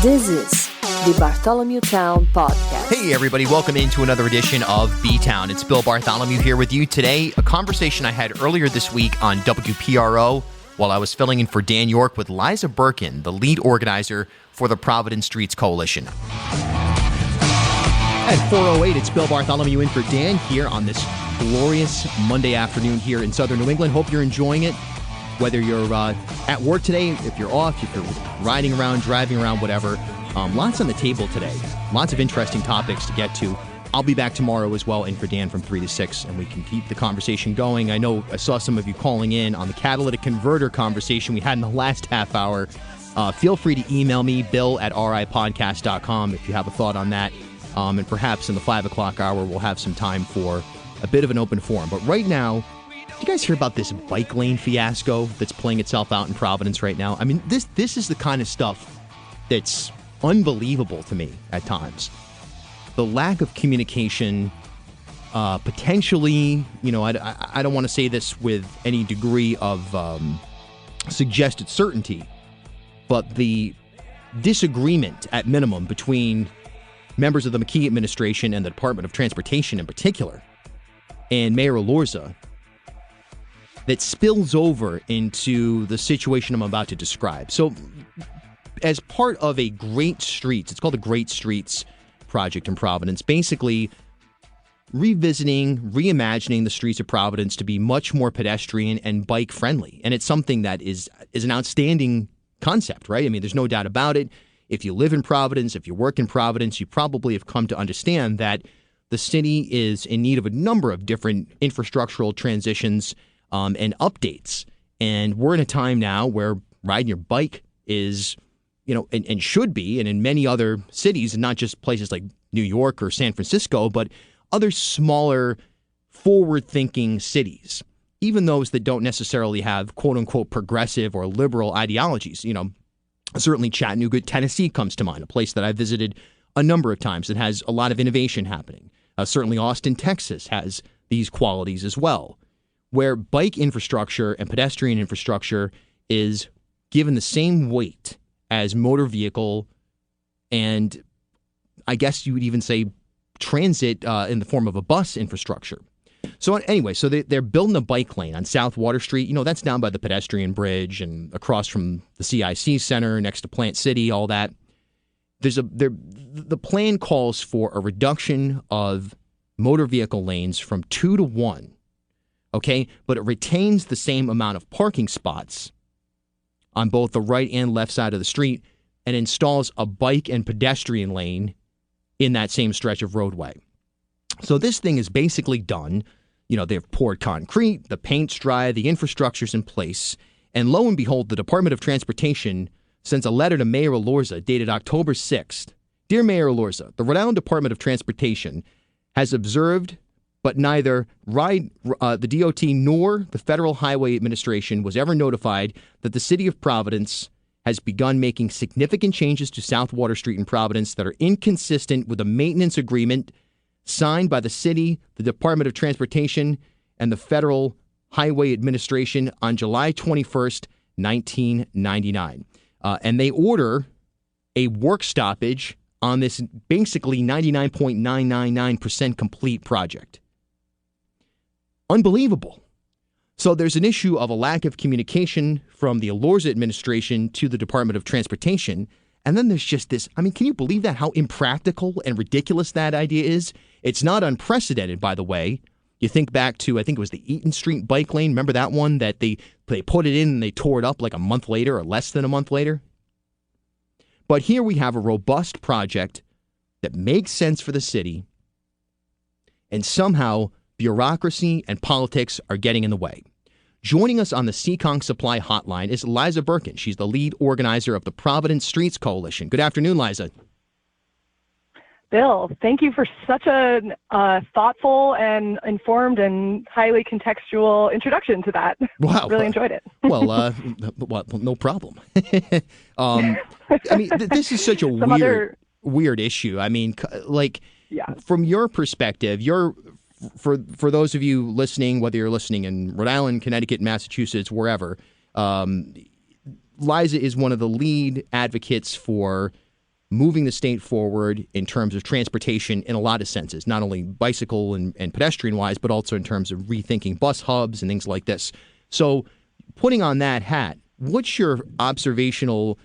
This is the Bartholomew Town Podcast. Hey everybody, welcome into another edition of B-Town. It's Bill Bartholomew here with you today. A conversation I had earlier this week on WPRO while I was filling in for Dan Yorke with Liza Burkin, the lead organizer for the Providence Streets Coalition. At 4:08, it's Bill Bartholomew in for Dan here on this glorious Monday afternoon here in southern New England. Hope you're enjoying it. Whether you're at work today, if you're off, if you're riding around, driving around, whatever. Lots on the table today. Lots of interesting topics to get to. I'll be back tomorrow as well in for Dan from 3 to 6, and we can keep the conversation going. I know I saw some of you calling in on the catalytic converter conversation we had in the last half hour. Feel free to email me, bill@ripodcast.com, if you have a thought on that. And perhaps in the 5 o'clock hour, we'll have some time for a bit of an open forum. But right now, you guys hear about this bike lane fiasco that's playing itself out in Providence right now? I mean, this is the kind of stuff that's unbelievable to me at times. The lack of communication, potentially, I don't want to say this with any degree of suggested certainty, but the disagreement at minimum between members of the McKee administration and the Department of Transportation in particular, and Mayor Elorza, that spills over into the situation I'm about to describe. So, as part of a Great Streets, it's called the Great Streets project in Providence, basically revisiting, reimagining the streets of Providence to be much more pedestrian and bike friendly. And it's something that is an outstanding concept, right? I mean, there's no doubt about it. If you live in Providence, if you work in Providence, you probably have come to understand that the city is in need of a number of different infrastructural transitions and updates. And we're in a time now where riding your bike is, and should be, and in many other cities, and not just places like New York or San Francisco, but other smaller, forward-thinking cities, even those that don't necessarily have quote-unquote progressive or liberal ideologies. Certainly Chattanooga, Tennessee comes to mind, a place that I visited a number of times that has a lot of innovation happening. Certainly Austin, Texas has these qualities as well, where bike infrastructure and pedestrian infrastructure is given the same weight as motor vehicle and I guess you would even say transit in the form of a bus infrastructure. So anyway, they're building a bike lane on South Water Street. That's down by the pedestrian bridge and across from the CIC Center next to Plant City, all that. The plan calls for a reduction of motor vehicle lanes from 2 to 1. Okay, but it retains the same amount of parking spots on both the right and left side of the street and installs a bike and pedestrian lane in that same stretch of roadway. So this thing is basically done. They've poured concrete, the paint's dry, the infrastructure's in place, and lo and behold, the Department of Transportation sends a letter to Mayor Elorza dated October 6th. Dear Mayor Elorza, the Rhode Island Department of Transportation has observed but neither the DOT nor the Federal Highway Administration was ever notified that the city of Providence has begun making significant changes to South Water Street in Providence that are inconsistent with a maintenance agreement signed by the city, the Department of Transportation, and the Federal Highway Administration on July 21st, 1999. And they order a work stoppage on this basically 99.999% complete project. Unbelievable. So there's an issue of a lack of communication from the Elorza administration to the Department of Transportation. And then there's just this, can you believe that? How impractical and ridiculous that idea is? It's not unprecedented, by the way. You think back to, I think it was the Eaton Street bike lane. Remember that one that they put it in and they tore it up like a month later or less than a month later? But here we have a robust project that makes sense for the city, and somehow bureaucracy and politics are getting in the way. Joining us on the Seekonk Supply Hotline is Liza Burkin. She's the lead organizer of the Providence Streets Coalition. Good afternoon, Liza. Bill, thank you for such a thoughtful and informed and highly contextual introduction to that. Wow. Really enjoyed it. Well, no problem. This is such a weird issue. From your perspective, for those of you listening, whether you're listening in Rhode Island, Connecticut, Massachusetts, wherever, Liza is one of the lead advocates for moving the state forward in terms of transportation in a lot of senses, not only bicycle and pedestrian-wise, but also in terms of rethinking bus hubs and things like this. So putting on that hat, what's your observational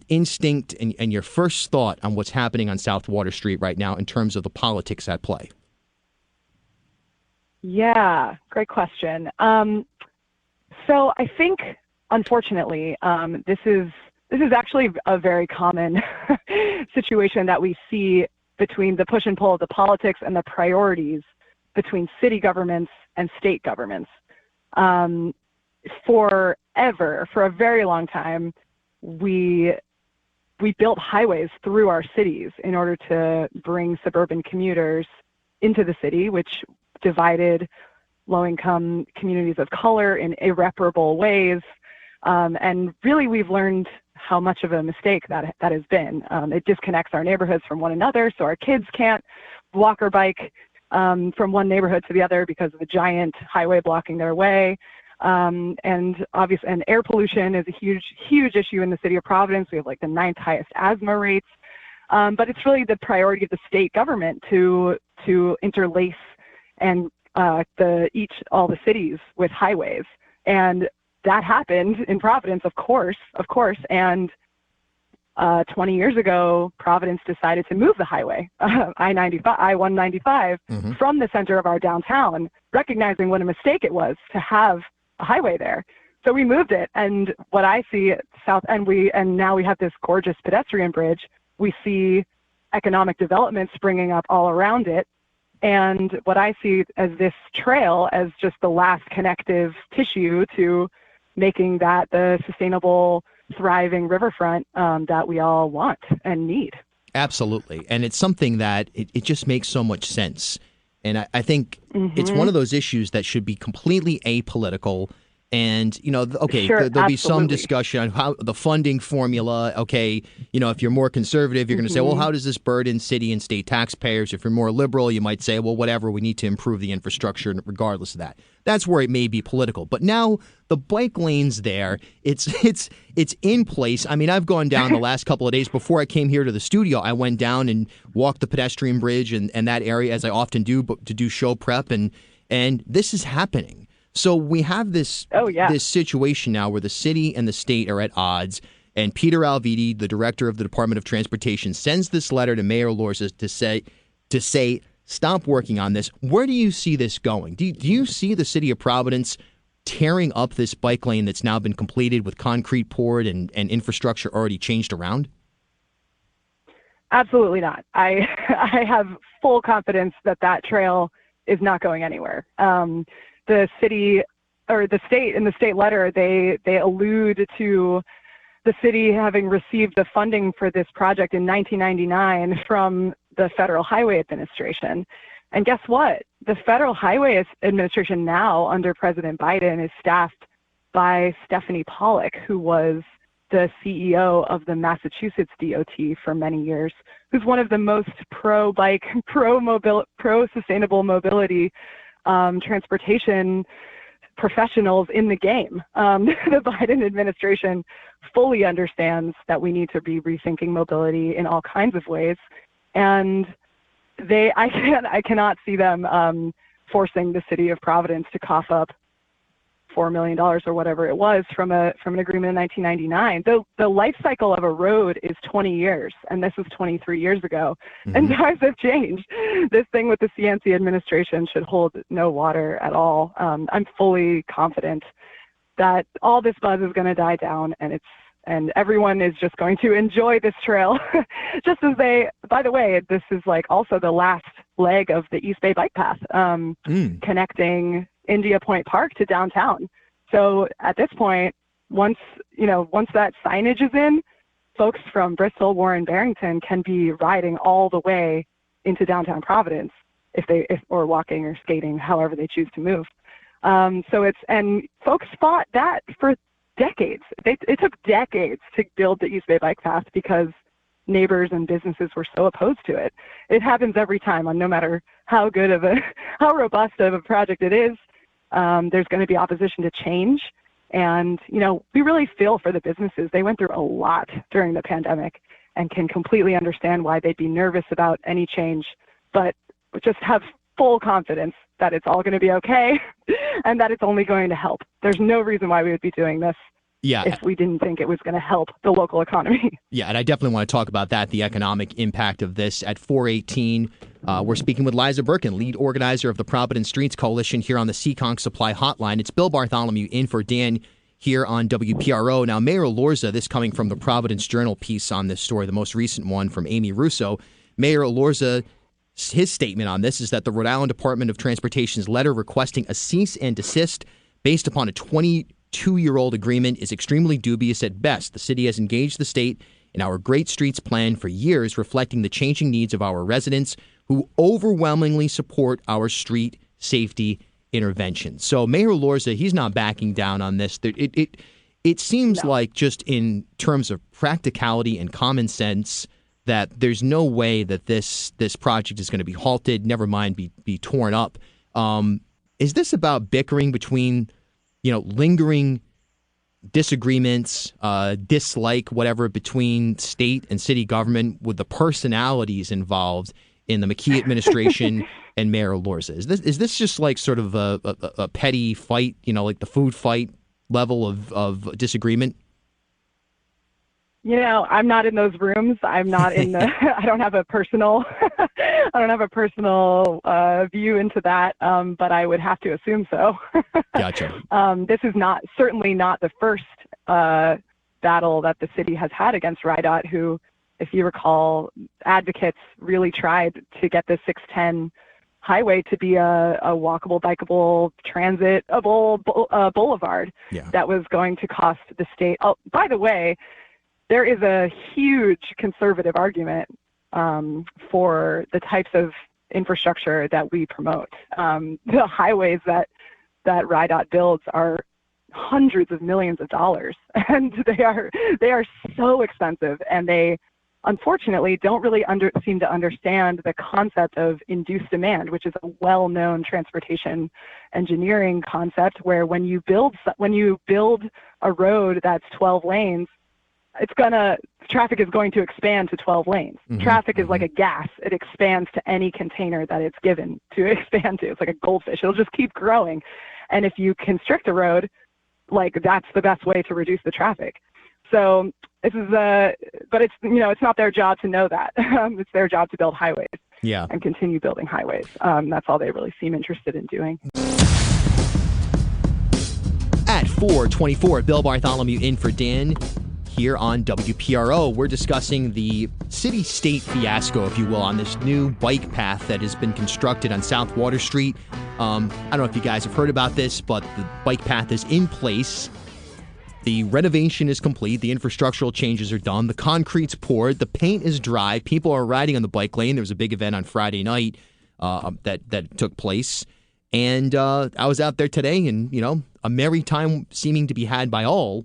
instinct and your first thought on what's happening on South Water Street right now in terms of the politics at play? Yeah, great question. So I think, unfortunately, this is actually a very common situation that we see between the push and pull of the politics and the priorities between city governments and state governments. Forever, for a very long time, we built highways through our cities in order to bring suburban commuters into the city, which divided low-income communities of color in irreparable ways. And really, we've learned how much of a mistake that has been. It disconnects our neighborhoods from one another, so our kids can't walk or bike from one neighborhood to the other because of a giant highway blocking their way. And air pollution is a huge issue in the city of Providence. We have like the 9th highest asthma rates. But it's really the priority of the state government to interlace and all the cities with highways. And that happened in Providence, of course. And 20 years ago, Providence decided to move the highway, I-195, from the center of our downtown, recognizing what a mistake it was to have a highway there. So we moved it. And what I see and now we have this gorgeous pedestrian bridge. We see economic development springing up all around it. And what I see as this trail as just the last connective tissue to making that the sustainable, thriving riverfront that we all want and need. Absolutely. And it's something that it just makes so much sense. And I think it's one of those issues that should be completely apolitical. And, Sure, there'll be absolutely. some discussion on how the funding formula. Okay, if you're more conservative, you're going to say, well, how does this burden city and state taxpayers? If you're more liberal, you might say, well, whatever, we need to improve the infrastructure regardless of that. That's where it may be political. But now the bike lane's there. It's in place. I mean, I've gone down the last couple of days before I came here to the studio. I went down and walked the pedestrian bridge and that area, as I often do, to do show prep. And this is happening. So we have this situation now where the city and the state are at odds, and Peter Alviti, the director of the Department of Transportation, sends this letter to Mayor Lorza to say stop working on this. Where do you see this going? Do you see the city of Providence tearing up this bike lane that's now been completed with concrete poured and infrastructure already changed around? Absolutely not. I have full confidence that trail is not going anywhere. The city or the state, in the state letter, they allude to the city having received the funding for this project in 1999 from the Federal Highway Administration. And guess what? The Federal Highway Administration now, under President Biden, is staffed by Stephanie Pollock, who was the CEO of the Massachusetts DOT for many years, who's one of the most pro-bike, pro-sustainable mobility transportation professionals in the game. The Biden administration fully understands that we need to be rethinking mobility in all kinds of ways, and I cannot see them forcing the city of Providence to cough up $4 million or whatever it was from an agreement in 1999. The life cycle of a road is 20 years, and this was 23 years ago, and times have changed. This thing with the CNC administration should hold no water at all. I'm fully confident that all this buzz is going to die down, and everyone is just going to enjoy this trail. Just as by the way, this is like also the last leg of the East Bay Bike Path, connecting India Point Park to downtown. So at this point, once that signage is in, folks from Bristol, Warren, Barrington can be riding all the way into downtown Providence or walking or skating, however they choose to move. And folks fought that for decades. It took decades to build the East Bay Bike Path because neighbors and businesses were so opposed to it. It happens every time, no matter how robust of a project it is. There's going to be opposition to change. And, we really feel for the businesses. They went through a lot during the pandemic. and can completely understand why they'd be nervous about any change, but just have full confidence that it's all going to be okay and that it's only going to help. There's no reason why we would be doing this if we didn't think it was going to help the local economy. Yeah, and I definitely want to talk about that, the economic impact of this. At 4:18, we're speaking with Liza Burkin, lead organizer of the Providence Streets Coalition, here on the Seekonk Supply Hotline. It's Bill Bartholomew in for Dan here on WPRO. Now, Mayor Elorza, this coming from the Providence Journal piece on this story, the most recent one from Amy Russo. Mayor Elorza, his statement on this is that the Rhode Island Department of Transportation's letter requesting a cease and desist based upon a 22-year-old agreement is extremely dubious at best. The city has engaged the state in our Great Streets plan for years, reflecting the changing needs of our residents who overwhelmingly support our street safety intervention. So Mayor Elorza, he's not backing down on this. It seems like, just in terms of practicality and common sense, that there's no way that this project is going to be halted, never mind be torn up. Is this about bickering between, lingering disagreements, dislike, whatever, between state and city government with the personalities involved in the McKee administration and Mayor Elorza? Is this just like sort of a petty fight, like the food fight level of disagreement? I'm not in those rooms. I'm not in the. I don't have a personal. View into that. But I would have to assume so. Gotcha. This is certainly not the first battle that the city has had against Rhode, who, if you recall, advocates really tried to get the 610 highway to be a walkable, bikeable, transitable boulevard that was going to cost the state. Oh, by the way, there is a huge conservative argument for the types of infrastructure that we promote. The highways that RIDOT builds are hundreds of millions of dollars, and they are so expensive, and they unfortunately don't really seem to understand the concept of induced demand, which is a well-known transportation engineering concept, where when you build a road that's 12 lanes, traffic is going to expand to 12 lanes. Mm-hmm. Traffic is like a gas. It expands to any container that it's given to expand to. It's like a goldfish. It'll just keep growing. And if you constrict a road, that's the best way to reduce the traffic. So this is but it's not their job to know that. It's their job to build highways and continue building highways. That's all they really seem interested in doing. At 4:24, Bill Bartholomew in for Dan here on WPRO. We're discussing the city-state fiasco, if you will, on this new bike path that has been constructed on South Water Street. I don't know if you guys have heard about this, but the bike path is in place. The renovation is complete. The infrastructural changes are done. The concrete's poured. The paint is dry. People are riding on the bike lane. There was a big event on Friday night that took place. And I was out there today, and, a merry time seeming to be had by all.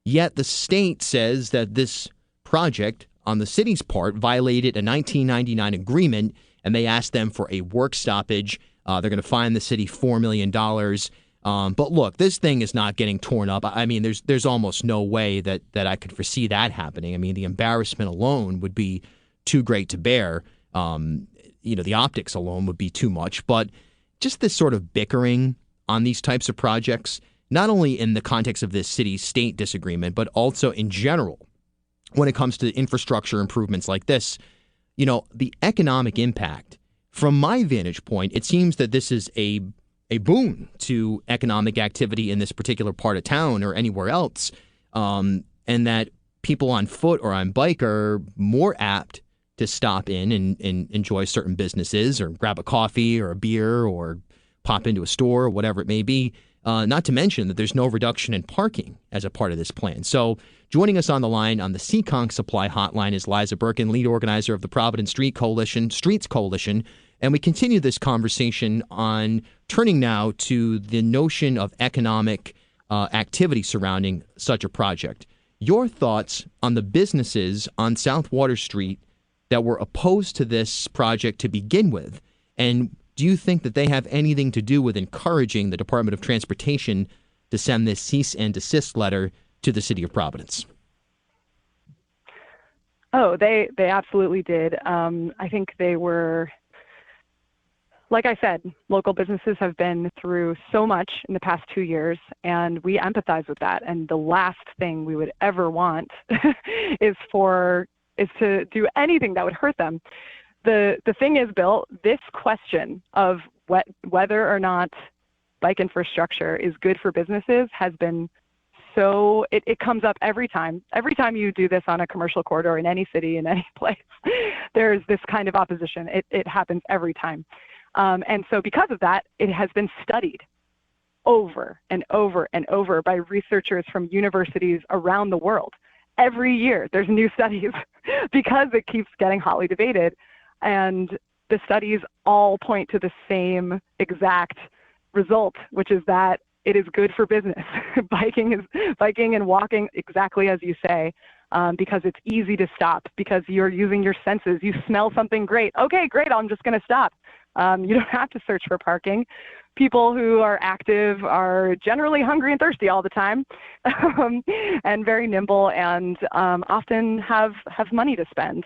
Yet the state says that this project on the city's part violated a 1999 agreement, and they asked them for a work stoppage. They're going to fine the city $4 million. But look, this thing is not getting torn up. I mean, there's almost no way that I could foresee that happening. I mean, the embarrassment alone would be too great to bear. The optics alone would be too much. But just this sort of bickering on these types of projects, not only in the context of this city-state disagreement, but also in general, when it comes to infrastructure improvements like this, the economic impact, from my vantage point, it seems that this is a boon to economic activity in this particular part of town or anywhere else, and that people on foot or on bike are more apt to stop in and enjoy certain businesses or grab a coffee or a beer or pop into a store or whatever it may be. Not to mention that there's no reduction in parking as a part of this plan. So joining us on the line on the Seekonk Supply Hotline is Liza Burkin, lead organizer of the Providence Streets Coalition. And we continue this conversation on turning now to the notion of economic activity surrounding such a project. Your thoughts on the businesses on South Water Street that were opposed to this project to begin with, and do you think that they have anything to do with encouraging the Department of Transportation to send this cease and desist letter to the city of Providence? Oh, they absolutely did. I think they were, like I said, local businesses have been through so much in the past 2 years, and we empathize with that. And the last thing we would ever want is to do anything that would hurt them. The thing is, Bill, this question of whether or not bike infrastructure is good for businesses has been so, it comes up every time. Every time you do this on a commercial corridor in any city, in any place, there's this kind of opposition. It happens every time. And so because of that, it has been studied over and over and over by researchers from universities around the world. Every year there's new studies because it keeps getting hotly debated. And the studies all point to the same exact result, which is that it is good for business. Biking and walking, exactly as you say, because it's easy to stop, because you're using your senses. You smell something great. Okay, great, I'm just going to stop. You don't have to search for parking. People who are active are generally hungry and thirsty all the time, and very nimble, and often have money to spend.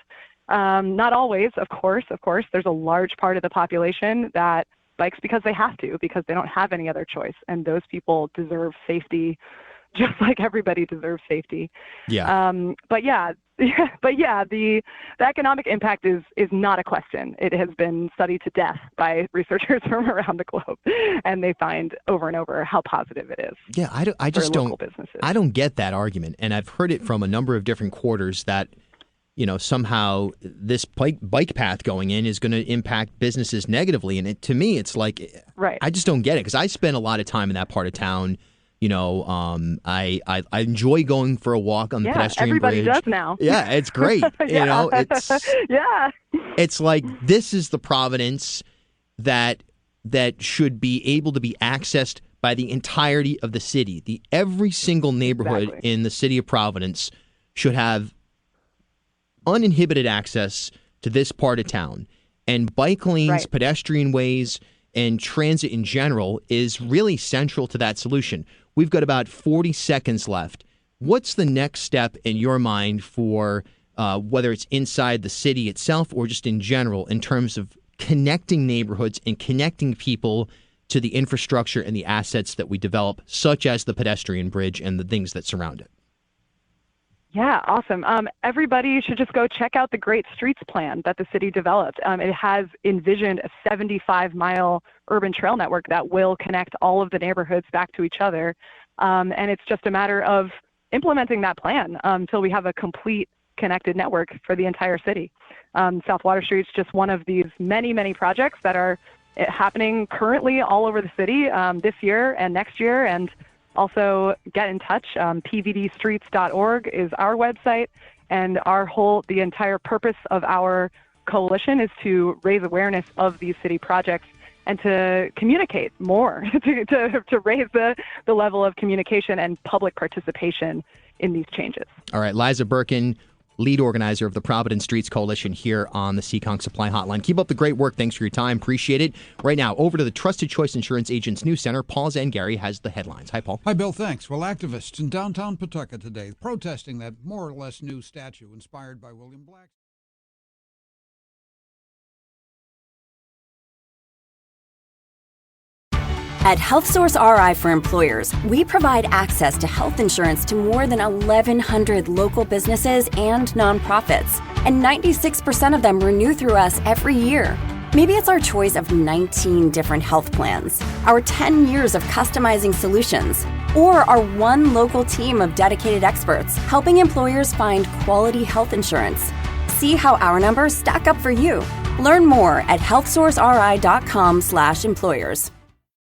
Not always, of course. There's a large part of the population that bikes because they have to, because they don't have any other choice. And those people deserve safety, just like everybody deserves safety. Yeah. The economic impact is not a question. It has been studied to death by researchers from around the globe, and they find over and over how positive it is. Yeah, I just don't get that argument, and I've heard it from a number of different quarters that, somehow this bike path going in is going to impact businesses negatively. And to me, it's like, right. I just don't get it, because I spend a lot of time in that part of town. I enjoy going for a walk on the pedestrian bridge. Everybody does now. Yeah, it's great. It's like, this is the Providence that should be able to be accessed by the entirety of the city. Every single neighborhood in the city of Providence should have uninhibited access to this part of town. And bike lanes, pedestrian ways, and transit in general is really central to that solution. We've got about 40 seconds left. What's the next step in your mind for whether it's inside the city itself or just in general, in terms of connecting neighborhoods and connecting people to the infrastructure and the assets that we develop, such as the pedestrian bridge and the things that surround it? Yeah, awesome. Everybody should just go check out the Great Streets Plan that the city developed. It has envisioned a 75-mile urban trail network that will connect all of the neighborhoods back to each other. And it's just a matter of implementing that plan until we have a complete connected network for the entire city. South Water Street is just one of these many, many projects that are happening currently all over the city this year and next year. And also get in touch. pvdstreets.org is our website, and the entire purpose of our coalition is to raise awareness of these city projects and to communicate more, to raise the level of communication and public participation in these changes. All right, Liza Burkin, lead organizer of the Providence Streets Coalition here on the Seekonk Supply Hotline. Keep up the great work. Thanks for your time. Appreciate it. Right now, over to the Trusted Choice Insurance Agents News Center. Paul Zangari has the headlines. Hi, Paul. Hi, Bill. Thanks. Well, activists in downtown Pawtucket today protesting that more or less new statue inspired by William Black. At HealthSource RI for Employers, we provide access to health insurance to more than 1,100 local businesses and nonprofits, and 96% of them renew through us every year. Maybe it's our choice of 19 different health plans, our 10 years of customizing solutions, or our one local team of dedicated experts helping employers find quality health insurance. See how our numbers stack up for you. Learn more at healthsourceri.com/employers.